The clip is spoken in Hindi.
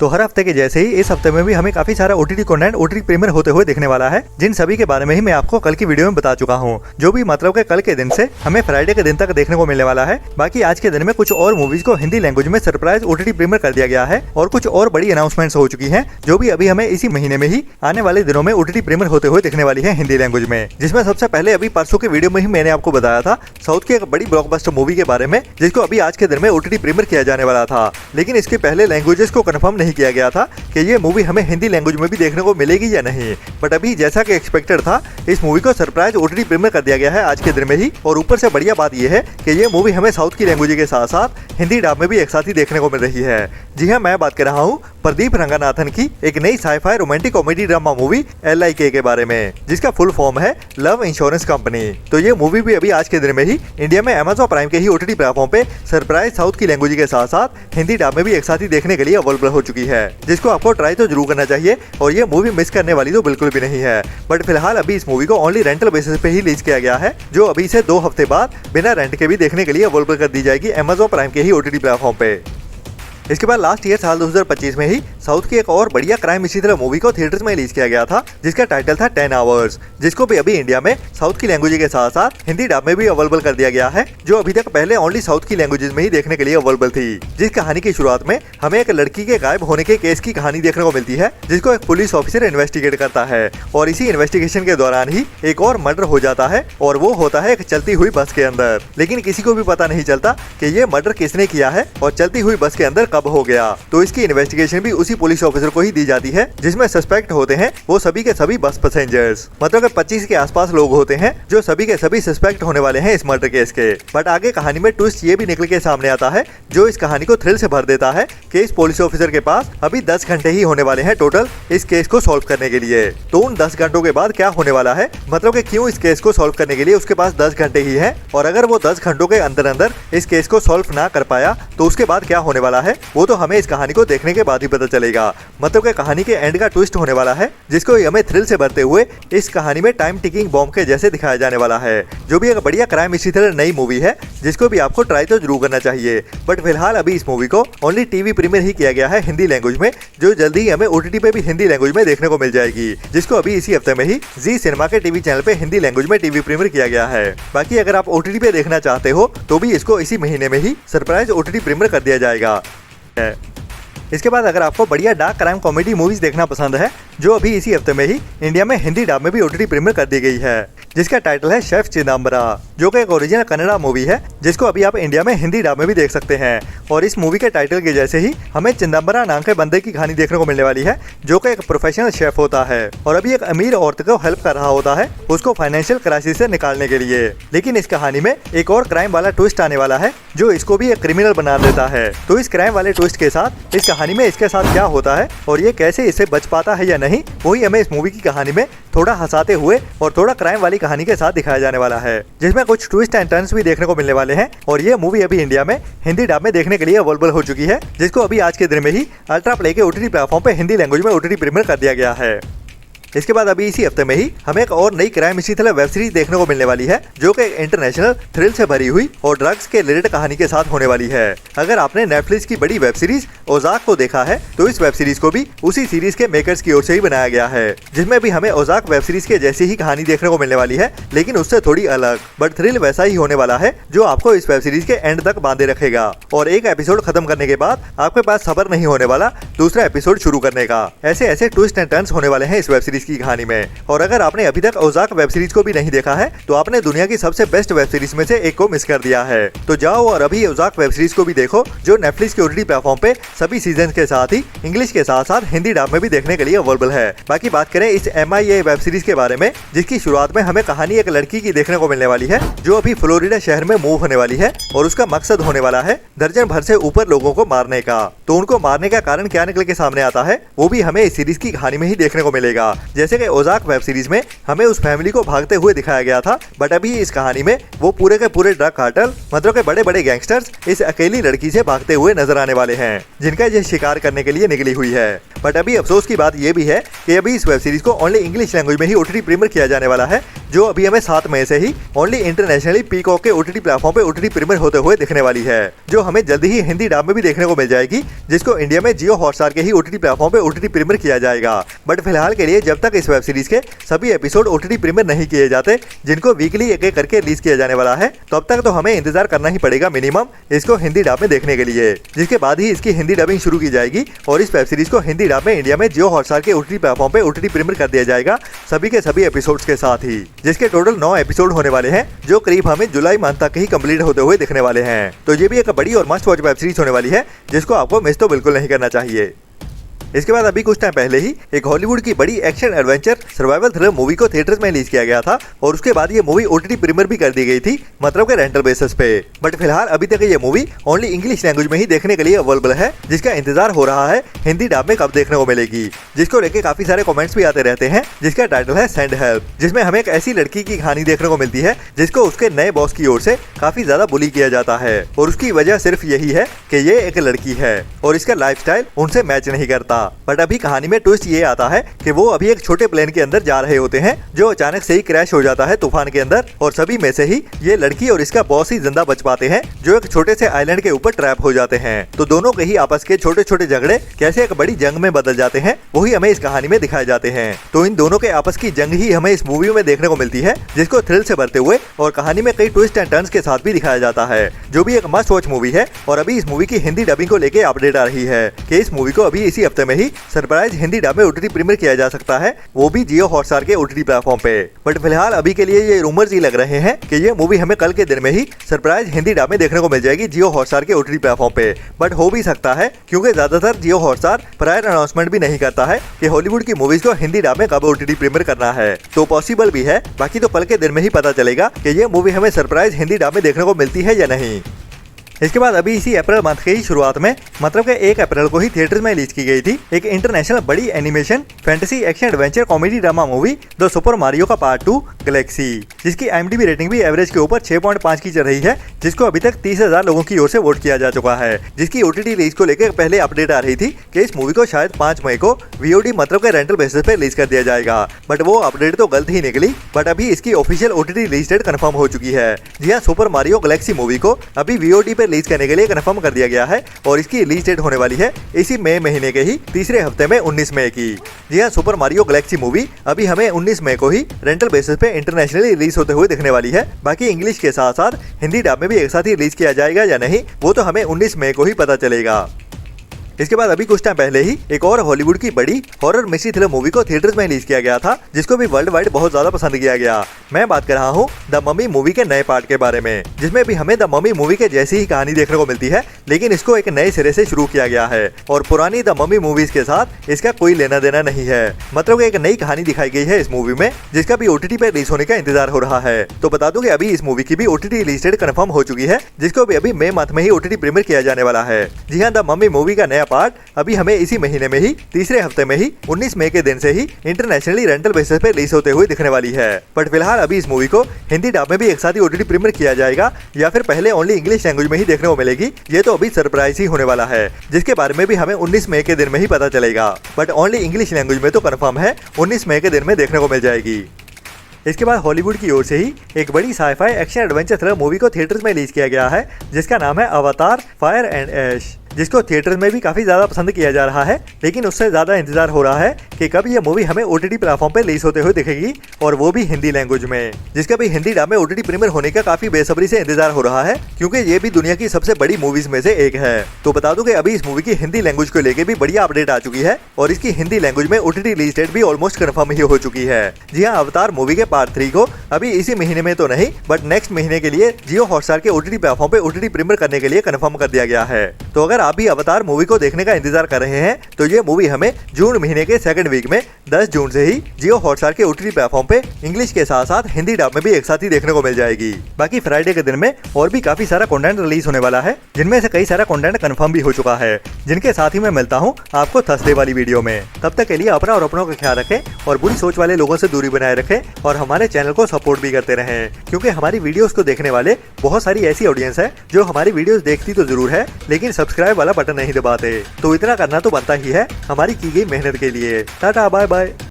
तो हर हफ्ते के जैसे ही इस हफ्ते में भी हमें काफी सारा ओटीटी कंटेंट ओटीटी प्रीमियर होते हुए दिखने वाला है, जिन सभी के बारे में ही मैं आपको कल की वीडियो में बता चुका हूँ। जो भी मतलब के कल के दिन से हमें फ्राइडे के दिन तक देखने को मिलने वाला है। बाकी आज के दिन में कुछ और मूवीज को हिंदी लैंग्वेज में सरप्राइज ओटीटी प्रीमियर कर दिया गया है और कुछ और बड़ी अनाउंसमेंट्स हो चुकी है, जो भी अभी हमें इसी महीने में ही आने वाले दिनों में ओटीटी प्रीमियर होते हुए दिखने वाली है हिंदी लैंग्वेज में। जिसमें सबसे पहले अभी परसों के वीडियो में ही मैंने आपको बताया था साउथ की एक बड़ी ब्लॉकबस्टर मूवी के बारे में, जिसको अभी आज के दिन में ओटीटी प्रीमियर किया जाने वाला था। लेकिन इसके पहले लैंग्वेजेस को कंफर्म नहीं किया गया था कि ये मूवी हमें हिंदी लैंग्वेज में भी देखने को मिलेगी या नहीं। बट अभी जैसा कि एक्सपेक्टेड था, इस मूवी को सरप्राइज ओटीटी प्रीमियर कर दिया गया है आज के दिन में ही। और ऊपर से बढ़िया बात यह है कि ये मूवी हमें साउथ की लैंग्वेज के साथ साथ हिंदी डब में भी एक साथ ही देखने को मिल रही है। जी हाँ, मैं बात कर रहा हूँ प्रदीप रंगनाथन की एक नई sci fi romantic comedy drama movie LIK के बारे में, जिसका फुल फॉर्म है लव इंश्योरेंस कंपनी। तो ये मूवी भी अभी आज के दिन में ही इंडिया में Amazon प्राइम के ही ओटीटी प्लेटफॉर्म पे सरप्राइज साउथ की लैंग्वेज के साथ साथ हिंदी डब में भी एक साथ ही देखने के लिए अवेलेबल हो चुकी है, जिसको आपको ट्राई तो जरूर करना चाहिए। और ये मूवी मिस करने वाली तो बिल्कुल भी नहीं है। बट फिलहाल अभी इस मूवी को ओनली रेंटल बेसिस पे ही रिलीज किया गया है, जो अभी से 2 हफ्ते बाद बिना रेंट के भी देखने के लिए अवेलेबल कर दी जाएगी Amazon प्राइम के ही ओटीटी प्लेटफॉर्म पे। इसके बाद लास्ट ईयर साल 2025 में ही साउथ की एक और बढ़िया क्राइम इसी तरह मूवी को थिएटर्स में रिलीज किया गया था, जिसका टाइटल था 10 आवर्स, जिसको भी अभी इंडिया में साउथ की लैंग्वेज के साथ साथ हिंदी डब में भी अवेलेबल कर दिया गया है, जो अभी तक पहले ओनली साउथ की लैंग्वेजेस में ही देखने के लिए अवेलेबल थी। जिस कहानी की शुरुआत में हमें एक लड़की के गायब होने के केस की कहानी देखने को मिलती है, जिसको एक पुलिस ऑफिसर इन्वेस्टिगेट करता है। और इसी इन्वेस्टिगेशन के दौरान ही एक और मर्डर हो जाता है, और वो होता है एक चलती हुई बस के अंदर। लेकिन किसी को भी पता नहीं चलता कि ये मर्डर किसने किया है और चलती हुई बस के अंदर कब हो गया। तो इसकी इन्वेस्टिगेशन भी उसी पुलिस ऑफिसर को ही दी जाती है, जिसमें सस्पेक्ट होते हैं वो सभी के सभी बस पैसेंजर्स। मतलब कि 25 के आसपास लोग होते हैं जो सभी के सभी सस्पेक्ट होने वाले हैं इस मर्डर केस के। बट आगे कहानी में ट्विस्ट ये भी निकल के सामने आता है, जो इस कहानी को थ्रिल से भर देता है कि इस पुलिस ऑफिसर के पास अभी 10 घंटे ही होने वाले हैं टोटल इस केस को सॉल्व करने के लिए। तो उन 10 घंटों के बाद क्या होने वाला है, मतलब कि क्यों इस केस को सॉल्व करने के लिए उसके पास 10 घंटे ही है, और अगर वो 10 घंटों के अंदर अंदर इस केस को सॉल्व ना कर पाया तो उसके बाद क्या होने वाला है, वो तो हमें इस कहानी को देखने के बाद ही पता चलेगा। मतलब कि कहानी के एंड का ट्विस्ट होने वाला है, जिसको हमें थ्रिल से भरते हुए इस कहानी में टाइम टिकिंग बॉम्ब के जैसे दिखाया जाने वाला है, जो भी एक बढ़िया क्राइम इसी तरह नई मूवी है, जिसको भी आपको ट्राई तो जरूर करना चाहिए। बट फिलहाल अभी इस मूवी को ओनली टीवी प्रीमियर ही किया गया है हिंदी लैंग्वेज में, जो जल्दी ही हमें ओटीटी पे भी हिंदी लैंग्वेज में देखने को मिल जाएगी, जिसको अभी इसी हफ्ते में ही जी सिनेमा के टीवी चैनल पे हिंदी लैंग्वेज में टीवी प्रीमियर किया गया है। बाकी अगर आप ओटीटी पे देखना चाहते हो तो भी इसको इसी महीने में ही सरप्राइज ओटीटी प्रीमियर कर दिया जाएगा। इसके बाद अगर आपको बढ़िया डार्क क्राइम कॉमेडी मूवीज देखना पसंद है, जो अभी इसी हफ्ते में ही इंडिया में हिंदी डब में भी ओटीटी प्रीमियर कर दी गई है, जिसका टाइटल है शेफ चिदम्बरा, जो कि एक ओरिजिनल कन्नड़ा मूवी है, जिसको अभी आप इंडिया में हिंदी डब में भी देख सकते हैं। और इस मूवी के टाइटल के जैसे ही हमें चिदम्बरा नाम के बंदे की कहानी देखने को मिलने वाली है, जो कि एक प्रोफेशनल शेफ होता है और अभी एक अमीर औरत को हेल्प कर रहा होता है उसको फाइनेंशियल क्राइसिस से निकालने के लिए। लेकिन इस कहानी में एक और क्राइम वाला ट्विस्ट आने वाला है, जो इसको भी एक क्रिमिनल बना देता है। तो इस क्राइम वाले ट्विस्ट के साथ इस कहानी में इसके साथ क्या होता है और ये कैसे इससे बच पाता है या नहीं, वही हमें इस मूवी की कहानी में थोड़ा हंसाते हुए और थोड़ा क्राइम वाली कहानी के साथ दिखाया जाने वाला है, जिसमें कुछ ट्विस्ट एंड टर्न्स भी देखने को मिलने वाले हैं। और ये मूवी अभी इंडिया में हिंदी डब में देखने के लिए अवेलेबल हो चुकी है, जिसको अभी आज के दिन में ही अल्ट्रा प्ले के ओटीटी प्लेटफॉर्म पे हिंदी लैंग्वेज में ओटीटी प्रीमियर कर दिया गया है। इसके बाद अभी इसी हफ्ते में ही हमें एक और नई क्राइम इसी तरह वेब सीरीज देखने को मिलने वाली है, जो कि इंटरनेशनल थ्रिल से भरी हुई और ड्रग्स के रिलेटेड कहानी के साथ होने वाली है। अगर आपने नेटफ्लिक्स की बड़ी वेब सीरीज ओजाक को देखा है, तो इस वेब सीरीज को भी उसी सीरीज के मेकर्स की ओर से ही बनाया गया है, जिसमें भी हमें ओजाक वेब सीरीज के जैसी ही कहानी देखने को मिलने वाली है, लेकिन उससे थोड़ी अलग। बट थ्रिल वैसा ही होने वाला है, जो आपको इस वेब सीरीज के एंड तक बांधे रखेगा। और एक एपिसोड खत्म करने के बाद आपके पास सब्र नहीं होने वाला दूसरा एपिसोड शुरू करने का। ऐसे ऐसे ट्विस्ट एंड टर्न्स होने वाले हैं इस वेब सीरीज की कहानी में। और अगर आपने अभी तक ओजाक वेब सीरीज को भी नहीं देखा है, तो आपने दुनिया की सबसे बेस्ट वेब सीरीज में से एक को मिस कर दिया है। तो जाओ और अभी ओजाक वेब सीरीज को भी देखो, जो नेटफ्लिक्स के ओटीटी प्लेटफॉर्म पे सभी सीजन के साथ ही इंग्लिश के साथ साथ हिंदी डब में भी देखने के लिए अवेलेबल है। बाकी बात करें इस MIA वेब सीरीज के बारे में, जिसकी शुरुआत में हमें कहानी एक लड़की की देखने को मिलने वाली है, जो अभी फ्लोरिडा शहर में मूव होने वाली है, और उसका मकसद होने वाला है दर्जन भर से ऊपर लोगों को मारने का। तो उनको मारने का कारण क्या निकल के सामने आता है, वो भी हमें इस सीरीज की कहानी में ही देखने को मिलेगा। जैसे कि ओजाक वेब सीरीज में हमें उस फैमिली को भागते हुए दिखाया गया था, बट अभी इस कहानी में वो पूरे के पूरे ड्रग कार्टेल, मतलब के बड़े बड़े गैंगस्टर्स इस अकेली लड़की से भागते हुए नजर आने वाले हैं, जिनका ये शिकार करने के लिए निकली हुई है। बट अभी अफसोस की बात यह भी है कि अभी इस वेब सीरीज को ओनली इंग्लिश लैंग्वेज में ही ओटीटी प्रीमियर किया जाने वाला है, जो अभी हमें 7 मई से ही ओनली इंटरनेशनली पीकॉक के OTT प्लेटफॉर्म पे OTT प्रीमियर होते हुए दिखने वाली है, जो हमें जल्दी ही हिंदी डब में भी देखने को मिल जाएगी, जिसको इंडिया में जियो हॉटस्टार के ही OTT प्लेटफॉर्म पे OTT प्रीमियर किया जाएगा। बट फिलहाल के लिए जब तक इस वेब सीरीज के सभी एपिसोड OTT प्रीमियर नहीं किए जाते, जिनको वीकली एक एक करके रिलीज किया जाने वाला है, तब तक तो हमें इंतजार करना ही पड़ेगा मिनिमम इसको हिंदी डब में देखने के लिए, जिसके बाद ही इसकी हिंदी डबिंग शुरू की जाएगी और इस वेब सीरीज को हिंदी डब में इंडिया में जियो हॉटस्टार के OTT प्लेटफॉर्म पे OTT प्रीमियर कर दिया जाएगा, सभी के सभी एपिसोड्स के साथ ही, जिसके टोटल 9 एपिसोड होने वाले हैं, जो करीब हमें जुलाई मंथ तक ही कंप्लीट होते हुए दिखने वाले हैं। तो ये भी एक बड़ी और मस्ट वॉच वेब सीरीज होने वाली है, जिसको आपको मिस तो बिल्कुल नहीं करना चाहिए। इसके बाद अभी कुछ टाइम पहले ही एक हॉलीवुड की बड़ी action adventure survival thriller movie को थिएटर्स में रिलीज किया गया था और उसके बाद ये मूवी OTT प्रीमियर भी कर दी गई थी, मतलब के रेंटल बेसिस पे। बट फिलहाल अभी तक ये मूवी ओनली इंग्लिश लैंग्वेज में ही देखने के लिए अवेलेबल है, जिसका इंतजार हो रहा है हिंदी डब में कब देखने को मिलेगी, जिसको लेके काफी सारे कमेंट्स भी आते रहते हैं, जिसका टाइटल है सेंड हेल्प, जिसमें हमें एक ऐसी लड़की की कहानी देखने को मिलती है जिसको उसके नए बॉस की ओर से काफी ज्यादा बुली किया जाता है और उसकी वजह सिर्फ यही है कि ये एक लड़की है और इसका लाइफस्टाइल उनसे मैच नहीं करता। बट अभी कहानी में ट्विस्ट ये आता है कि वो अभी एक छोटे प्लेन के अंदर जा रहे होते हैं, जो अचानक से ही क्रैश हो जाता है तूफान के अंदर और सभी में से ही ये लड़की और इसका बॉस ही जिंदा बच पाते हैं, जो एक छोटे से आइलैंड के ऊपर ट्रैप हो जाते हैं। तो दोनों के ही आपस के छोटे छोटे झगड़े कैसे एक बड़ी जंग में बदल जाते हैं, वही हमें इस कहानी में दिखाए जाते हैं। तो इन दोनों के आपस की जंग ही हमें इस मूवी में देखने को मिलती है, जिसको थ्रिल से भरते हुए और कहानी में कई ट्विस्ट एंड टर्न्स के साथ भी दिखाया जाता है, जो भी एक मस्ट वॉच मूवी है। और अभी इस मूवी की हिंदी डबिंग को लेके अपडेट आ रही है कि इस मूवी को अभी इसी हफ्ते में ही सरप्राइज हिंदी डब में OTT प्रीमियर किया जा सकता है, वो भी जियो हॉटस्टार के OTT प्लेटफॉर्म पे। बट फिलहाल अभी के लिए ये रूमर्स ही लग रहे हैं कि ये मूवी हमें कल के दिन में ही सरप्राइज हिंदी डब में देखने को मिल जाएगी जियो हॉटस्टार के OTT प्लेटफॉर्म पे। बट हो भी सकता है, क्योंकि ज्यादातर जियो हॉटस्टार प्रायर अनाउंसमेंट भी नहीं करता है कि हॉलीवुड की मूवीज को हिंदी डब में कब OTT प्रीमियर करना है, तो पॉसिबल भी है। बाकी तो कल के दिन में ही पता चलेगा कि ये मूवी हमें सरप्राइज हिंदी डब में देखने को मिलती है या नहीं। इसके बाद अभी इसी अप्रैल मंथ के ही शुरुआत में, मतलब के 1 अप्रैल को ही थिएटर्स में रिलीज की गई थी एक इंटरनेशनल बड़ी animation fantasy action adventure comedy drama movie the super Mario का पार्ट 2 गैलेक्सी, जिसकी IMDb रेटिंग भी एवरेज के ऊपर 6.5 की चल रही है, जिसको अभी तक 30,000 लोगों की ओर से वोट किया जा चुका है। जिसकी OTT रिलीज को लेकर पहले अपडेट आ रही थी कि इस मूवी को शायद 5 मई को VOD मतलब के रेंटल बेसिस पे रिलीज कर दिया जाएगा, बट वो अपडेट तो गलत ही निकली। बट अभी इसकी official OTT release date confirm हो चुकी है। जी हाँ, सुपर मारियो गैलेक्सी मूवी को अभी VOD पे रिलीज करने के लिए कंफर्म कर दिया गया है और इसकी रिलीज डेट होने वाली है इसी मई महीने के ही तीसरे हफ्ते में 19 मई की। जी हाँ, सुपर मारियो गैलेक्सी मूवी अभी हमें 19 मई को ही रेंटल बेसिस पे इंटरनेशनली रिलीज होते हुए दिखने वाली है। बाकी इंग्लिश के साथ साथ हिंदी डब में भी एक साथ ही रिलीज किया जाएगा या नहीं, वो तो हमें 19 मई को ही पता चलेगा। इसके बाद अभी कुछ टाइम पहले ही एक और हॉलीवुड की बड़ी हॉरर मिस्ट्री थ्रिलर मूवी को थिएटर्स में रिलीज किया गया था, जिसको भी वर्ल्ड वाइड बहुत ज्यादा पसंद किया गया। मैं बात कर रहा हूँ द मम्मी मूवी के नए पार्ट के बारे में, जिसमें भी हमें द मम्मी मूवी के जैसी ही कहानी देखने को मिलती है, लेकिन इसको एक नए सिरे से शुरू किया गया है और पुरानी द मम्मी मूवीज के साथ इसका कोई लेना देना नहीं है। मतलब एक नई कहानी दिखाई गई है इस मूवी में, जिसका भी OTT पे रिलीज होने का इंतजार हो रहा है। तो बता दूं कि अभी इस मूवी की भी OTT रिलीज डेट कंफर्म हो चुकी है, जिसको भी अभी मई मंथ में ही OTT प्रीमियर किया जाने वाला है। जी हाँ, द मम्मी मूवी का नया पार्ट अभी हमें इसी महीने में ही तीसरे हफ्ते में ही 19 मई के दिन से ही इंटरनेशनली रेंटल बेसिस पे रिलीज होते हुए दिखने वाली है। बट फिलहाल अभी इस मूवी को हिंदी डब में भी एक साथ ही OTT प्रीमियर किया जाएगा या फिर पहले ओनली इंग्लिश लैंग्वेज में ही देखने को मिलेगी, ये तो अभी सरप्राइज ही होने वाला है, जिसके बारे में भी हमें 19 मई के दिन में ही पता चलेगा। बट ओनली इंग्लिश लैंग्वेज में तो कंफर्म है 19 मई के दिन में देखने को मिल जाएगी। इसके बाद हॉलीवुड की ओर से ही एक बड़ी sci fi action adventure thriller movie को थिएटर्स में रिलीज किया गया है, जिसका नाम है अवतार फायर एंड ऐश, जिसको थिएटर्स में भी काफी ज्यादा पसंद किया जा रहा है। लेकिन उससे ज्यादा इंतजार हो रहा है कि कब ये मूवी हमें OTT प्लेटफॉर्म पे रिलीज होते हुए दिखेगी, और वो भी हिंदी लैंग्वेज में, जिसका भी हिंदी डब में OTT प्रीमियर होने का काफी बेसब्री से इंतजार हो रहा है, क्योंकि ये भी दुनिया की सबसे बड़ी मूवीज में से एक है। तो बता दूं कि अभी इस मूवी की हिंदी लैंग्वेज को लेकर भी बढ़िया अपडेट आ चुकी है और इसकी हिंदी लैंग्वेज में OTT रिलीज डेट भी ऑलमोस्ट कंफर्म ही हो चुकी है। जी हाँ, अवतार मूवी के पार्ट 3 को अभी इसी महीने में तो नहीं, बट नेक्स्ट महीने के लिए जियो हॉटस्टार के OTT प्लेटफॉर्म पे OTT प्रीमियर करने के लिए कंफर्म कर दिया गया है। तो अगर आप भी अवतार मूवी को देखने का इंतजार कर रहे हैं, तो ये मूवी हमें जून महीने के सेकंड वीक में 10 जून से ही जियो हॉटस्टार के OTT प्लेटफॉर्म पे इंग्लिश के साथ साथ हिंदी डब में भी एक साथ ही देखने को मिल जाएगी। बाकी फ्राइडे के दिन में और भी काफी सारा कंटेंट रिलीज होने वाला है, जिनमें से कई सारा कंटेंट कंफर्म भी हो चुका है, जिनके साथ ही मैं मिलता हूँ आपको थर्सडे वाली वीडियो में। तब तक के लिए अपना और अपनों का ख्याल रखें और बुरी सोच वाले लोगों से दूरी बनाए रखें और हमारे चैनल को सपोर्ट भी करते रहें, क्योंकि हमारी वीडियोस को देखने वाले बहुत सारी ऐसी ऑडियंस है जो हमारी वीडियोस देखती तो जरूर है, लेकिन सब्सक्राइब वाला बटन नहीं दबाते। तो इतना करना तो बनता ही है हमारी की गई मेहनत के लिए। Tata bye bye.